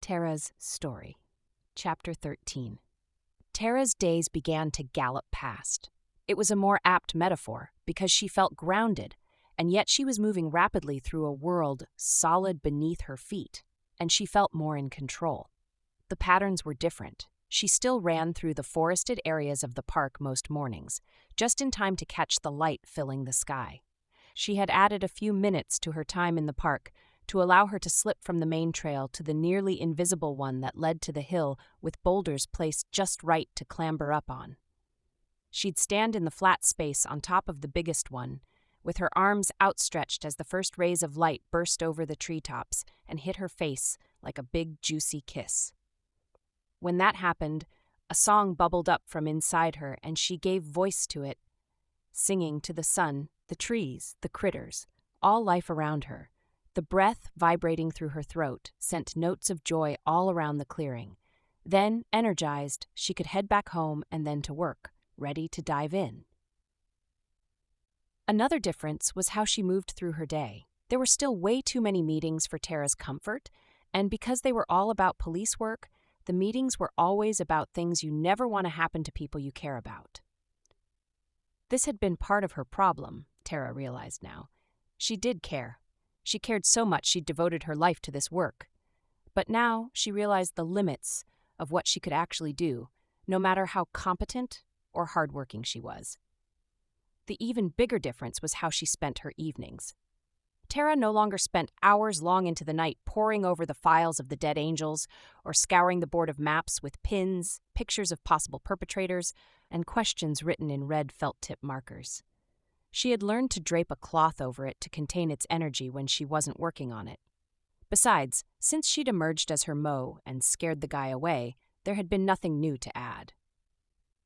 Terra's story. Chapter 13. Terra's days began to gallop past. It was a more apt metaphor because she felt grounded, and yet she was moving rapidly through a world solid beneath her feet, and she felt more in control. The patterns were different. She still ran through the forested areas of the park most mornings, just in time to catch the light filling the sky. She had added a few minutes to her time in the park to allow her to slip from the main trail to the nearly invisible one that led to the hill with boulders placed just right to clamber up on. She'd stand in the flat space on top of the biggest one, with her arms outstretched as the first rays of light burst over the treetops and hit her face like a big, juicy kiss. When that happened, a song bubbled up from inside her, and she gave voice to it, singing to the sun, the trees, the critters, all life around her. The breath vibrating through her throat sent notes of joy all around the clearing. Then, energized, she could head back home and then to work, ready to dive in. Another difference was how she moved through her day. There were still way too many meetings for Terra's comfort, and because they were all about police work, the meetings were always about things you never want to happen to people you care about. This had been part of her problem, Terra realized now. She did care. She cared so much she'd devoted her life to this work. But now she realized the limits of what she could actually do, no matter how competent or hardworking she was. The even bigger difference was how she spent her evenings. Terra no longer spent hours long into the night poring over the files of the dead angels or scouring the board of maps with pins, pictures of possible perpetrators, and questions written in red felt-tip markers. She had learned to drape a cloth over it to contain its energy when she wasn't working on it. Besides, since she'd emerged as her Mo and scared the guy away, there had been nothing new to add.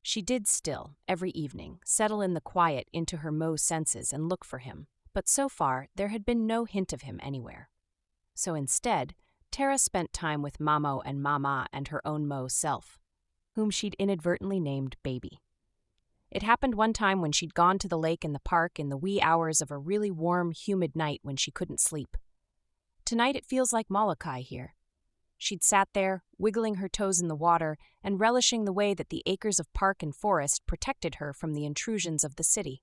She did still, every evening, settle in the quiet into her Mo senses and look for him, but so far there had been no hint of him anywhere. So instead, Terra spent time with Mamo and Mama and her own Mo self, whom she'd inadvertently named Baby. It happened one time when she'd gone to the lake in the park in the wee hours of a really warm, humid night when she couldn't sleep. Tonight it feels like Molokai here. She'd sat there, wiggling her toes in the water and relishing the way that the acres of park and forest protected her from the intrusions of the city.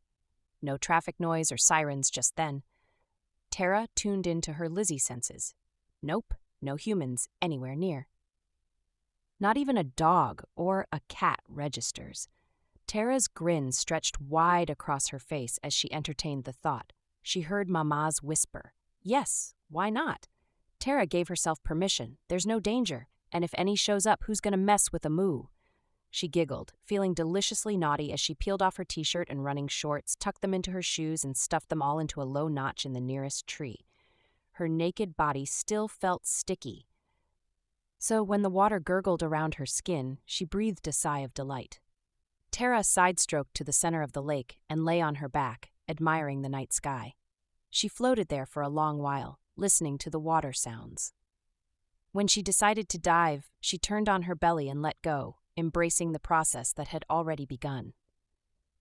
No traffic noise or sirens just then. Terra tuned into her Lizzie senses. Nope, no humans anywhere near. Not even a dog or a cat registers. Terra's grin stretched wide across her face as she entertained the thought. She heard Mama's whisper, "Yes, why not?" Terra gave herself permission. There's no danger, and if any shows up, who's going to mess with a moo? She giggled, feeling deliciously naughty as she peeled off her t-shirt and running shorts, tucked them into her shoes, and stuffed them all into a low notch in the nearest tree. Her naked body still felt sticky. So when the water gurgled around her skin, she breathed a sigh of delight. Terra side-stroked to the center of the lake and lay on her back, admiring the night sky. She floated there for a long while, listening to the water sounds. When she decided to dive, she turned on her belly and let go, embracing the process that had already begun.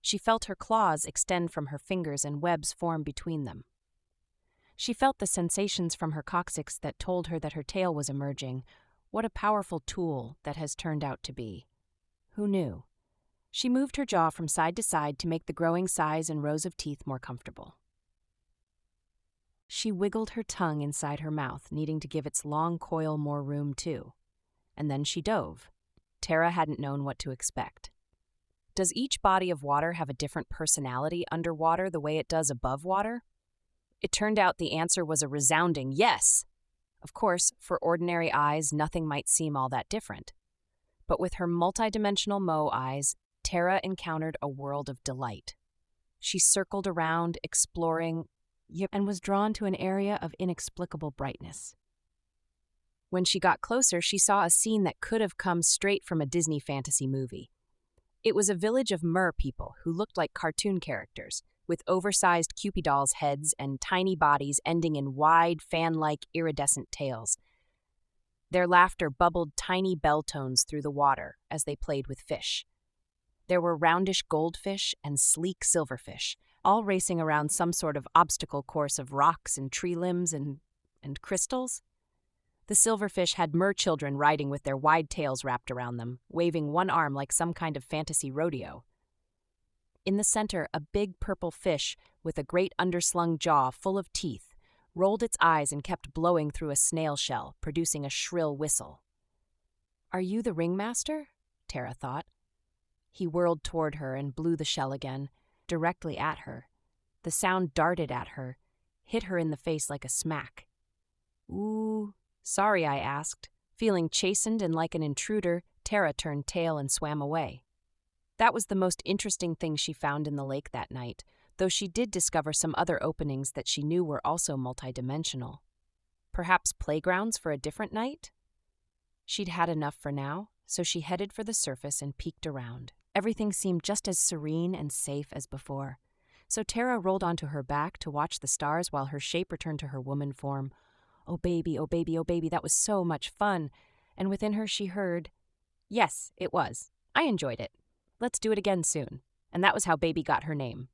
She felt her claws extend from her fingers and webs form between them. She felt the sensations from her coccyx that told her that her tail was emerging. What a powerful tool that has turned out to be. Who knew? She moved her jaw from side to side to make the growing size and rows of teeth more comfortable. She wiggled her tongue inside her mouth, needing to give its long coil more room too. And then she dove. Terra hadn't known what to expect. Does each body of water have a different personality underwater the way it does above water? It turned out the answer was a resounding yes. Of course, for ordinary eyes, nothing might seem all that different. But with her multidimensional Mo eyes, Terra encountered a world of delight. She circled around, exploring, and was drawn to an area of inexplicable brightness. When she got closer, she saw a scene that could have come straight from a Disney fantasy movie. It was a village of mer people who looked like cartoon characters, with oversized Cupid dolls' heads and tiny bodies ending in wide, fan-like iridescent tails. Their laughter bubbled tiny bell tones through the water as they played with fish. There were roundish goldfish and sleek silverfish, all racing around some sort of obstacle course of rocks and tree limbs and crystals. The silverfish had mer-children riding with their wide tails wrapped around them, waving one arm like some kind of fantasy rodeo. In the center, a big purple fish with a great underslung jaw full of teeth rolled its eyes and kept blowing through a snail shell, producing a shrill whistle. "Are you the ringmaster?" Terra thought. He whirled toward her and blew the shell again, directly at her. The sound darted at her, hit her in the face like a smack. "Ooh, sorry," I asked. Feeling chastened and like an intruder, Terra turned tail and swam away. That was the most interesting thing she found in the lake that night, though she did discover some other openings that she knew were also multidimensional. Perhaps playgrounds for a different night? She'd had enough for now, so she headed for the surface and peeked around. Everything seemed just as serene and safe as before. So Terra rolled onto her back to watch the stars while her shape returned to her woman form. Oh baby, oh baby, oh baby, that was so much fun. And within her she heard, "Yes, it was. I enjoyed it. Let's do it again soon." And that was how baby got her name.